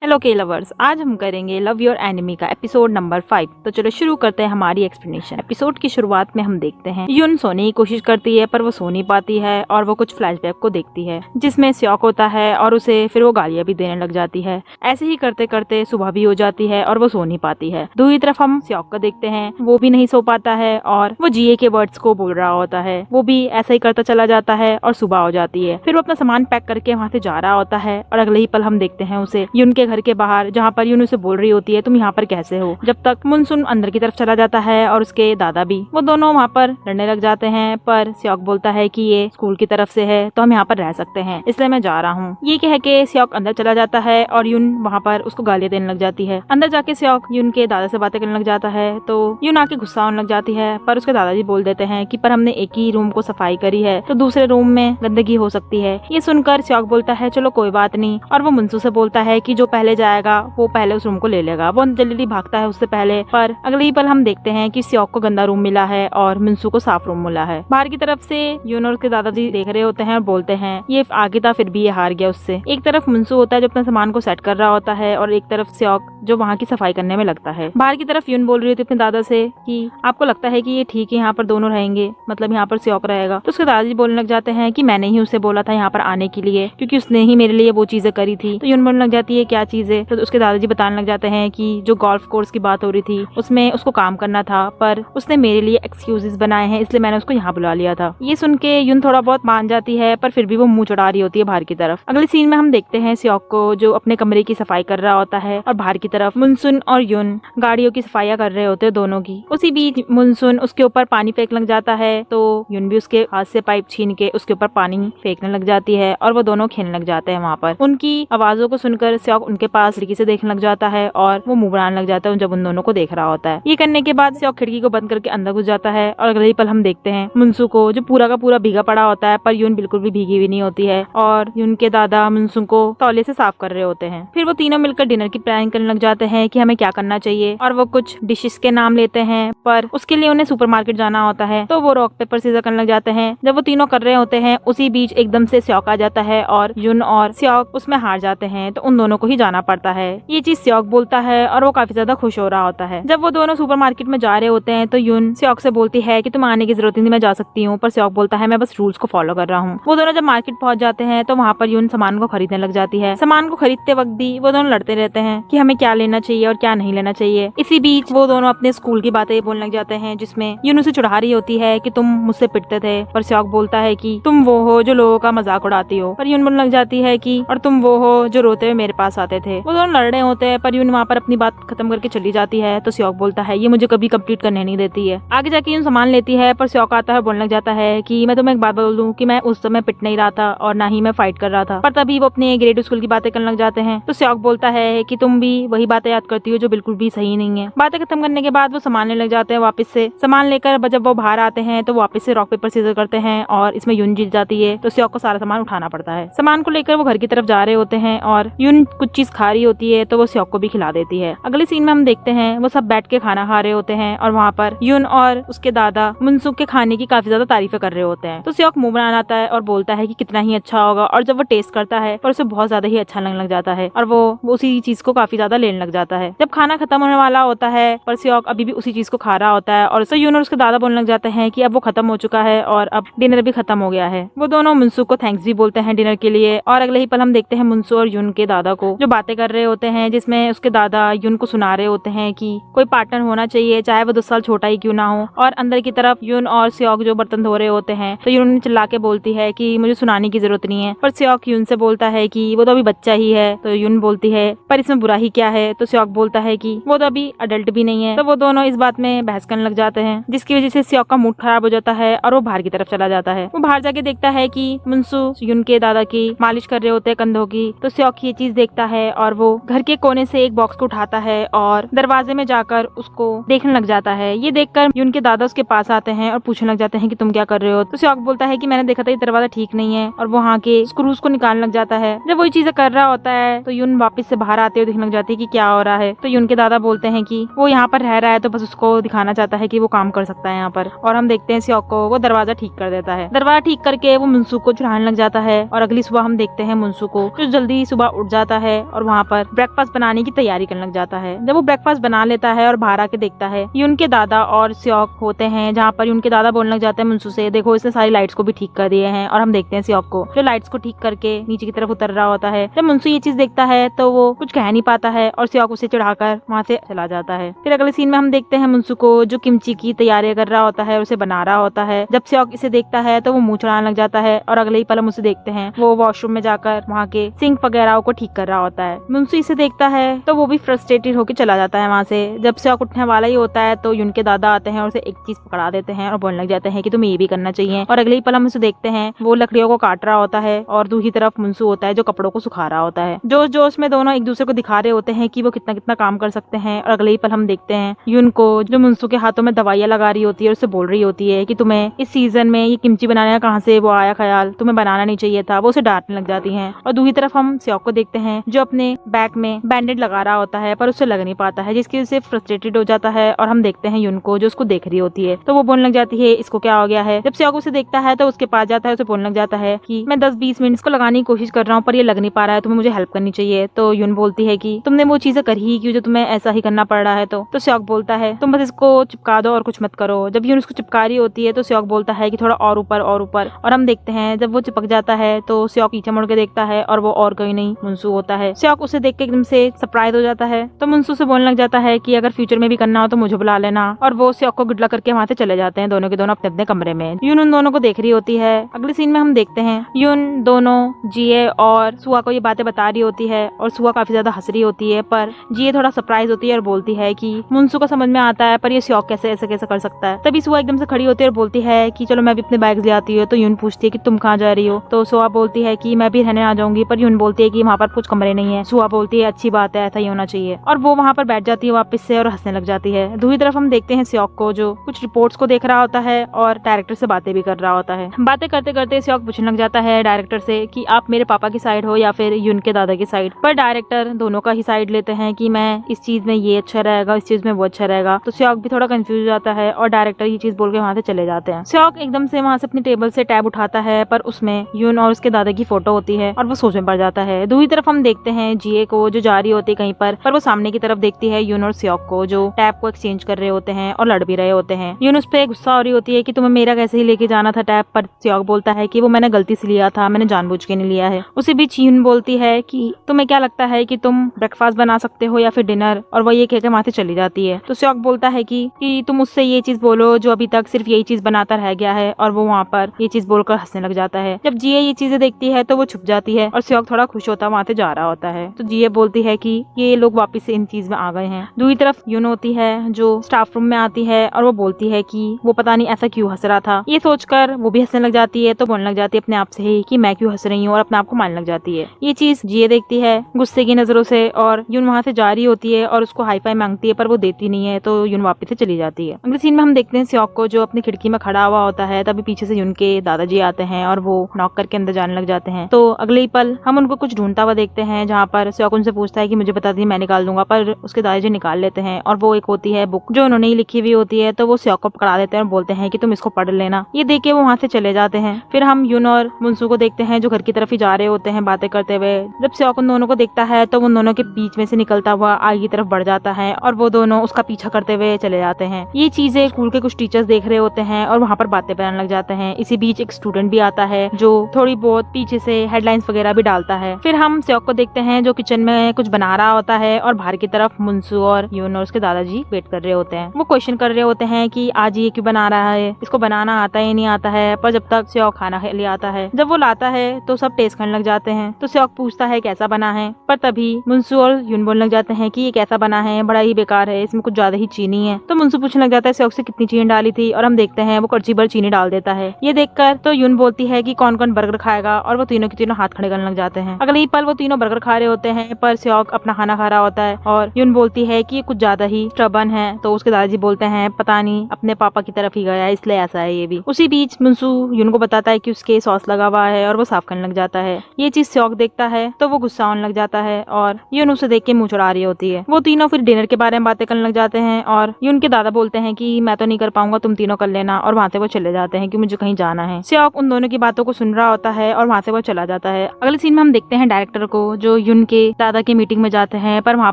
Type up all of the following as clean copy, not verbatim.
Hello के lovers, आज हम करेंगे लव योर एनिमी का एपिसोड नंबर 5। तो चलो शुरू करते हैं हमारी एक्सप्लेनेशन। एपिसोड की शुरुआत में हम देखते हैं यून सोने की कोशिश करती है पर वो सो नहीं पाती है और वो कुछ फ्लैशबैक को देखती है जिसमें स्योक होता है और उसे फिर वो गालियां भी देने लग जाती है। ऐसे ही करते करते सुबह भी हो जाती है और वो सो नहीं पाती है। दूसरी तरफ हम स्योक को देखते हैं, वो भी नहीं सो पाता है और वो जीए के वर्ड्स को बोल रहा होता है। वो भी ऐसा ही करता चला जाता है और सुबह हो जाती है। फिर वो अपना सामान पैक करके वहाँ से जा रहा होता है और अगले ही पल हम देखते हैं उसे यून के घर के बाहर, जहाँ पर यून उसे बोल रही होती है तुम यहाँ पर कैसे हो। जब तक मुनसुन अंदर की तरफ चला जाता है और उसके दादा भी, वो दोनों वहाँ पर लड़ने लग जाते हैं। पर स्योक बोलता है कि ये स्कूल की तरफ से है तो हम यहाँ पर रह सकते हैं, इसलिए मैं जा रहा हूँ। ये कह के स्योक अंदर चला जाता है और यून वहाँ पर उसको गालियां देने लग जाती है। अंदर जाके स्योक यून के दादा से बातें करने लग जाता है तो यून आके गुस्सा होने लग जाती है। पर उसके दादाजी बोल देते हैं कि पर हमने एक ही रूम को सफाई करी है तो दूसरे रूम में गंदगी हो सकती है। ये सुनकर स्योक बोलता है चलो कोई बात नहीं, और वो मुनसु से बोलता है कि जो पहले जाएगा वो पहले उस रूम को ले लेगा। वो जल्दी भागता है उससे पहले, पर अगले ही पल हम देखते हैं कि स्योक को गंदा रूम मिला है और मुनसु को साफ रूम मिला है। बाहर की तरफ से यून और उसके दादाजी देख रहे होते हैं और बोलते हैं ये आगे था फिर भी ये हार गया उससे। एक तरफ मुनसु होता है जो अपने सामान को सेट कर रहा होता है और एक तरफ स्योक जो वहाँ की सफाई करने में लगता है। बाहर की तरफ यून बोल रही होती है अपने दादा से कि आपको लगता है कि ये ठीक है यहाँ पर दोनों रहेंगे, मतलब यहाँ पर स्योक रहेगा। तो उसके दादाजी बोलने लग जाते हैं कि मैंने ही उसे बोला था यहाँ पर आने के लिए क्योंकि उसने ही मेरे लिए वो चीजें करी थी। तो यून बोलने लग जाती है क्या चीजें। तो उसके दादाजी बताने लग जाते हैं कि जो गोल्फ कोर्स की बात हो रही थी उसमें उसको काम करना था पर उसने मेरे लिए एक्सक्यूजेस बनाए हैं, इसलिए मैंने उसको यहाँ बुला लिया था। ये सुन के यून थोड़ा बहुत मान जाती है पर फिर भी वो मुंह चढ़ा रही होती है बाहर की तरफ। अगले सीन में हम देखते हैं स्योक को जो अपने कमरे की सफाई कर रहा होता है और बाहर की तरफ मुनसुन और यून गाड़ियों की सफाइयां कर रहे होते हैं दोनों की। उसी बीच मुनसुन उसके ऊपर पानी फेंक लग जाता है तो यून भी उसके हाथ से पाइप छीन के उसके ऊपर पानी फेंकने लग जाती है और वो दोनों खेलने लग जाते हैं। वहाँ पर उनकी आवाजों को सुनकर स्योक उनके पास खिड़की से देखने लग जाता है और वो मुंह बनाने लग जाता है जब उन दोनों को देख रहा होता है। ये करने के बाद स्योक खिड़की को बंद करके अंदर घुस जाता है और अगले ही पल हम देखते हैं मुनसु को जो पूरा का पूरा भीगा पड़ा होता है पर यून बिल्कुल भी भीगी हुई नहीं होती है और यून के दादा मुनसु को तौलिए से साफ कर रहे होते हैं। फिर वो तीनों मिलकर डिनर की प्लानिंग करने लग जाते हैं कि हमें क्या करना चाहिए और वो कुछ डिशेस के नाम लेते हैं पर उसके लिए उन्हें सुपरमार्केट जाना होता है तो वो रॉक पेपर सीजर करने लग जाते हैं। जब वो तीनों कर रहे होते हैं उसी बीच एकदम से स्योक आ जाता है और यून और स्योक उसमें हार जाते हैं तो उन दोनों को ही जाना पड़ता है। ये चीज स्योक बोलता है और वो काफी ज्यादा खुश हो रहा होता है। जब वो दोनों सुपरमार्केट में जा रहे होते हैं तो यून स्योक से बोलती है कि तुम आने की जरूरत नहीं, मैं जा सकती हूँ। पर स्योक बोलता है मैं बस रूल्स को फॉलो कर रहा हूँ। वो दोनों जब मार्केट पहुंच जाते हैं तो वहाँ पर यून सामान को खरीदने लग जाती है। सामान को खरीदते वक्त भी वो दोनों लड़ते रहते हैं कि हमें क्या लेना चाहिए और क्या नहीं लेना चाहिए। इसी बीच वो दोनों अपने स्कूल की बातें बोलने लग जाते हैं जिसमें यून उसे चिढ़ा रही होती है कि तुम मुझसे पिटते थे, पर स्योक बोलता है कि तुम वो हो जो लोगों का मजाक उड़ाती हो। पर यून बोलने लग जाती है कि और तुम वो हो जो रोते हुए मेरे पास आते थे। वो दोनों लड़ रहे होते हैं पर यून वहाँ पर अपनी बात खत्म करके चली जाती है तो स्योक बोलता है ये मुझे कभी कंप्लीट करने नहीं देती है। आगे जाके यून सामान लेती है पर स्योक आता है बोलने लग जाता है कि मैं तुम्हें एक बात बोल दूं कि मैं उस समय पिट नहीं रहा था और ना ही मैं फाइट कर रहा था। पर तभी वो अपने ग्रेड स्कूल की बातें करने लग जाते हैं तो स्योक बोलता है कि तुम भी वही बातें याद करती हो जो बिल्कुल भी सही नहीं है। बातें खत्म करने के बाद वो सामान लेने लग जाते हैं वापस से। सामान लेकर जब वो बाहर आते हैं तो वापस से रॉक पेपर सीजर करते हैं और इसमें यून जीत जाती है तो स्योक को सारा सामान उठाना पड़ता है। सामान को लेकर वो घर की तरफ जा रहे होते हैं और यून कुछ चीज खा रही होती है तो वो स्योक को भी खिला देती है। अगले सीन में हम देखते हैं वो सब बैठ के खाना खा रहे होते हैं और वहाँ पर यून और उसके दादा मुनसुक के खाने की काफी ज्यादा तारीफें कर रहे होते हैं। तो स्योक मुंह बनाना आता है और बोलता है कि कितना ही अच्छा होगा और जब वो टेस्ट करता है पर उसे बहुत ज्यादा ही अच्छा लगने लग जाता है और वो उसी चीज को काफी ज्यादा लेने लग जाता है। जब खाना खत्म होने वाला होता है पर स्योक अभी भी उसी चीज को खा रहा होता है और उससे यून और उसके दादा बोलने लग जाते हैं कि अब वो खत्म हो चुका है और अब डिनर भी खत्म हो गया है। वो दोनों मुनसुक को थैंक्स भी बोलते हैं डिनर के लिए और अगले ही पल हम देखते हैं मुनसु और यून के दादा को जो बातें कर रहे होते हैं जिसमें उसके दादा यून को सुना रहे होते हैं कि कोई पार्टनर होना चाहिए चाहे वो 10 साल छोटा ही क्यों ना हो। और अंदर की तरफ यून और स्योक जो बर्तन धो रहे होते हैं तो यून चिल्ला के बोलती है कि मुझे सुनाने की जरूरत नहीं है। पर स्योक यून से बोलता है कि वो तो अभी बच्चा ही है। तो यून बोलती है पर इसमें बुरा ही क्या है। तो स्योक बोलता है कि वो तो अभी अडल्ट भी नहीं है। तो वो दोनों इस बात में बहस करने लग जाते हैं जिसकी वजह से स्योक का मूड खराब हो जाता है और वो बाहर की तरफ चला जाता है। वो बाहर जाके देखता है कि मुनसु यून के दादा की मालिश कर रहे होते हैं कंधों की। तो स्योक ये चीज देखता है और वो घर के कोने से एक बॉक्स को उठाता है और दरवाजे में जाकर उसको देखने लग जाता है। ये देखकर यून के दादा उसके पास आते हैं और पूछने लग जाते हैं कि तुम क्या कर रहे हो। तो स्योक बोलता है कि मैंने देखा था ये दरवाजा ठीक नहीं है और वो वहाँ के स्क्रूज को निकालने लग जाता है। जब वही चीजें कर रहा होता है तो यून वापस से बाहर आते हुए देखने लग जाती है कि क्या हो रहा है। तो यून के दादा बोलते हैं कि वो यहाँ पर रह रहा है तो बस उसको दिखाना चाहता है कि वो काम कर सकता है यहाँ पर। और हम देखते हैं सियोक को वो दरवाजा ठीक कर देता है। दरवाजा ठीक करके वो मुनसू को चुराने लग जाता है और अगली सुबह हम देखते हैं मुनसू को जो जल्दी सुबह उठ जाता है और वहाँ पर ब्रेकफास्ट बनाने की तैयारी करने लग जाता है। जब वो ब्रेकफास्ट बना लेता है और बाहर आके देखता है यून के दादा और सियोक होते हैं, जहाँ पर यून के दादा बोलने लग जाते हैं मुनसू से, देखो इसने सारी लाइट्स को भी ठीक कर दिए हैं। और हम देखते हैं सियोक को जो लाइट्स को ठीक करके नीचे की तरफ उतर रहा होता है। जब मुनसू ये चीज देखता है तो वो कुछ कह नहीं पाता है और सियोक उसे चढ़ाकर वहाँ से चला जाता है। फिर अगले सीन में हम देखते हैं मुनसू को जो किमची की तैयारी कर रहा होता है, उसे बना रहा होता है। जब सियोक इसे देखता है तो वो मुंह चढ़ाने लग जाता है और अगले ही पल हम उसे देखते हैं वो वॉशरूम में जाकर वहाँ के सिंक वगैरह को ठीक कर रहा होता है। मुनसू इसे देखता है तो वो भी फ्रस्ट्रेटेड होकर चला जाता है वहाँ से। जब सियोक उठने वाला ही होता है तो यून के दादा आते हैं और उसे एक चीज पकड़ा देते हैं और बोलने लग जाते हैं कि तुम्हें ये भी करना चाहिए। और अगले ही पल हम उसे देखते हैं वो लकड़ियों को काट रहा होता है और दूसरी तरफ मुनसू होता है जो कपड़ों को सुखा रहा होता है। जोश जोश में दोनों एक दूसरे को दिखा रहे होते हैं कि वो कितना कितना काम कर सकते हैं। और अगले ही पल हम देखते हैं यून को जो मुनसू के हाथों में दवाइयां लगा रही होती है और उसे बोल रही होती है कि तुम्हें इस सीजन में ये किमची बनाने का कहाँ से वो आया ख्याल, तुम्हें बनाना नहीं चाहिए था। वो उसे डांटने लग जाती हैं। और दूसरी तरफ हम सियोक को देखते हैं जो अपने बैक में बैंडेड लगा रहा होता है पर उससे लग नहीं पाता है, जिसकी वजह से फ्रस्ट्रेटेड हो जाता है। और हम देखते हैं यून को जो उसको देख रही होती है तो वो बोलने लग जाती है इसको क्या हो गया है। जब सियोक उसे देखता है तो उसके पास जाता है, उसे बोलने लग जाता है कि मैं 10-20 मिनट इसको लगाने की कोशिश कर रहा हूँ पर ये लग नहीं पा रहा है, तुम्हें मुझे हेल्प करनी चाहिए। तो यून बोलती है कि तुमने वो चीजें करी ही क्यों जो तुम्हें ऐसा ही करना पड़ रहा है। तो सियोक बोलता है तुम बस इसको चिपका दो और कुछ मत करो। जब यून उसको चिपका रही होती है तो सियोक बोलता है कि थोड़ा और ऊपर और ऊपर। और हम देखते हैं जब वो चिपक जाता है तो सियोक पीछे मुड़ के देखता है और वो और कोई नहीं मुनसू होता है। सियोक उसे देख के एकदम से सरप्राइज हो जाता है तो मुनसू से बोलने लग जाता है कि अगर फ्यूचर में भी करना हो तो मुझे बुला लेना। और वो सियोक को गुड लक करके वहाँ से चले जाते हैं, दोनों के दोनों अपने अपने कमरे में। यून उन दोनों को देख रही होती है। अगले सीन में हम देखते हैं यून दोनों जिए और सुआ को ये बातें बता रही होती है और सुआ काफी ज्यादा हंस रही होती है पर जिए थोड़ा सरप्राइज होती है और बोलती है कि मुनसू को समझ में आता है पर ये सियोक कैसे ऐसे कैसे कर सकता है। तभी सुआ एकदम से खड़ी होती है और बोलती है कि चलो मैं भी अपने बैग्स ले आती हूँ। तो यून पूछती है कि तुम कहाँ जा रही हो। तो सुआ बोलती है कि मैं भी रहने आ जाऊंगी पर यून बोलती है कि वहाँ पर कुछ कमरे नहीं है। सुआ बोलती है अच्छी बात है, ऐसा ही होना चाहिए। और वो वहाँ पर बैठ जाती है वापस से और हंसने लग जाती है। दूसरी तरफ हम देखते हैं सियोक को जो कुछ रिपोर्ट्स को देख रहा होता है और डायरेक्टर से बातें भी कर रहा होता है। बातें करते करते सियोक पूछने लग जाता है डायरेक्टर से कि आप मेरे पापा की साइड हो या फिर यून के दादा की साइड। पर डायरेक्टर दोनों का ही साइड लेते हैं कि मैं इस चीज में ये अच्छा रहेगा, इस चीज में वो अच्छा रहेगा। तो सियोक भी थोड़ा कंफ्यूज हो जाता है और डायरेक्टर ये चीज बोल के वहाँ से चले जाते हैं। सियोक एकदम से वहाँ से अपनी टेबल से टैब उठाता है पर उसमें यून और उसके दादा की फोटो होती है और वो सोच में पड़ जाता है। दूसरी तरफ हम देखते हैं जिए को जो जा रही होती है कहीं पर वो सामने की तरफ देखती है यून और सियोक को जो टैब को एक्सचेंज कर रहे होते हैं और लड़ भी रहे होते हैं। यून उस पर गुस्सा हो रही होती है कि तुम्हें मेरा कैसे ही लेके जाना था टैब पर। सियोक बोलता है कि वो मैंने गलती से लिया था, मैंने जानबूझ के नहीं लिया है। उसी बीच यून बोलती है कि तुम्हें क्या लगता है कि तुम ब्रेकफास्ट बना सकते हो या फिर डिनर, और वो ये कहकर वहाँ से चली जाती है। तो सियोक बोलता है कि तुम उससे ये चीज बोलो जो अभी तक सिर्फ यही चीज बनाता रह गया है। और वो वहाँ पर ये चीज बोलकर हंसने लग जाता है। जब जिए ये चीजें देखती है तो वो छुप जाती है और सियोक थोड़ा खुश होता वहाँ से जा रहा होता है। तो जिए बोलती है कि ये लोग वापस से इन चीज में आ गए हैं। दूसरी तरफ यून होती है जो स्टाफ रूम में आती है और वो बोलती है कि वो पता नहीं ऐसा क्यों हंस रहा था। ये सोचकर वो भी हंसने लग जाती है तो बोलने लग जाती है अपने आप से ही कि मैं क्यों हंस रही हूँ और अपने आप को मारने लग जाती है। ये चीज जिए देखती है गुस्से की नजरों से और यून वहाँ से जा रही होती है और उसको हाई फाई मांगती है पर वो देती नहीं है तो यून वापस से चली जाती है। अगले सीन में हम देखते हैं सियोक को जो अपनी खिड़की में खड़ा हुआ होता है। तभी पीछे से यून के दादाजी आते हैं और वो नॉक करके अंदर जाने लग जाते हैं। तो अगले ही पल हम उनको कुछ ढूंढता हुआ देखते हैं जहाँ पर सियोक उनसे पूछता है कि मुझे बता दी मैं निकाल दूंगा, पर उसके दादाजी निकाल लेते हैं और वो एक होती है बुक जो उन्होंने ही लिखी हुई होती है। तो वो सियोक को पकड़ा देते हैं और बोलते हैं कि तुम इसको पढ़ लेना। ये देख के वो वहाँ से चले जाते हैं। फिर हम यून और मुनसू को देखते हैं जो घर की तरफ ही जा रहे होते हैं बातें करते हुए। जब सियोक उन दोनों को देखता है तो उन दोनों के बीच में से निकलता हुआ आगे की तरफ बढ़ जाता है और वो दोनों उसका पीछा करते हुए चले जाते हैं। ये चीजें स्कूल के कुछ टीचर्स देख रहे होते हैं और वहाँ पर बातें बनाने लग जाते हैं। इसी बीच एक स्टूडेंट भी आता है जो थोड़ी बहुत पीछे से हेडलाइंस वगैरह भी डालता है। फिर हम सियोक को देखते हैं जो किचन में कुछ बना रहा होता है और बाहर की तरफ मुनसू और यून और उसके दादाजी वेट कर रहे होते हैं। वो क्वेश्चन कर रहे होते हैं कि आज ये क्यों बना रहा है, इसको बनाना आता है नहीं आता है। पर जब तक सियोक खाना ले आता है, जब वो लाता है तो सब टेस्ट करने लग जाते हैं। तो सियोक पूछता है कैसा बना है, पर तभी मुनसू और यून बोलने लग जाते हैं कि ये कैसा बना है, बड़ा ही बेकार है, इसमें कुछ ज्यादा ही चीनी है। तो मुनसू पूछने लग जाता है सियोक से कितनी चीनी डाली थी और हम देखते हैं वो कड़छी भर चीनी डाल देता है। ये देखकर तो यून बोलती है कि कौन कौन बर्गर खाएगा और वो तीनों के तीनों हाथ खड़े करने लग जाते हैं। अगले ही पल वो तीनों बर्गर खा रहे होते हैं पर सियोक अपना खाना खा रहा होता है और यून बोलती है कि ये कुछ ज्यादा ही स्टबर्न है। तो उसके दादाजी बोलते हैं पता नहीं अपने पापा की तरफ ही गया है इसलिए ऐसा है ये भी। उसी बीच मुनसू यून को बताता है कि उसके सॉस लगा हुआ है और वो साफ करने लग जाता है। ये चीज सियोक देखता है तो वो गुस्सा होने लग जाता है और यून उसे देख के मुंह चढ़ा रही होती है। वो तीनों फिर डिनर के बारे में बातें करने लग जाते हैं और यून के दादा बोलते हैं कि मैं तो नहीं कर पाऊंगा, तुम तीनों कर लेना, और वहाँ से वो चले जाते हैं कि मुझे कहीं जाना है। सियोक उन दोनों की बातों को सुन रहा होता है और वहाँ से वो चला जाता है। अगले सीन में हम देखते हैं डायरेक्टर को जो यून के दादा की मीटिंग में जाते हैं, पर वहाँ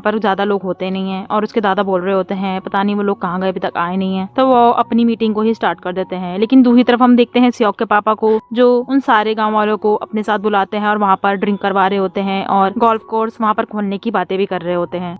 पर ज्यादा लोग होते नहीं है और उसके दादा बोल रहे होते हैं पता नहीं वो लोग कहाँ गए, अभी तक आए नहीं है। तो वो अपनी मीटिंग को ही स्टार्ट कर देते हैं। लेकिन दूसरी तरफ हम देखते हैं सियोक के पापा को जो उन सारे गाँव वालों को अपने साथ बुलाते हैं और वहाँ पर ड्रिंक करवा रहे होते हैं और गोल्फ कोर्स वहाँ पर खोलने की बातें भी कर रहे होते हैं।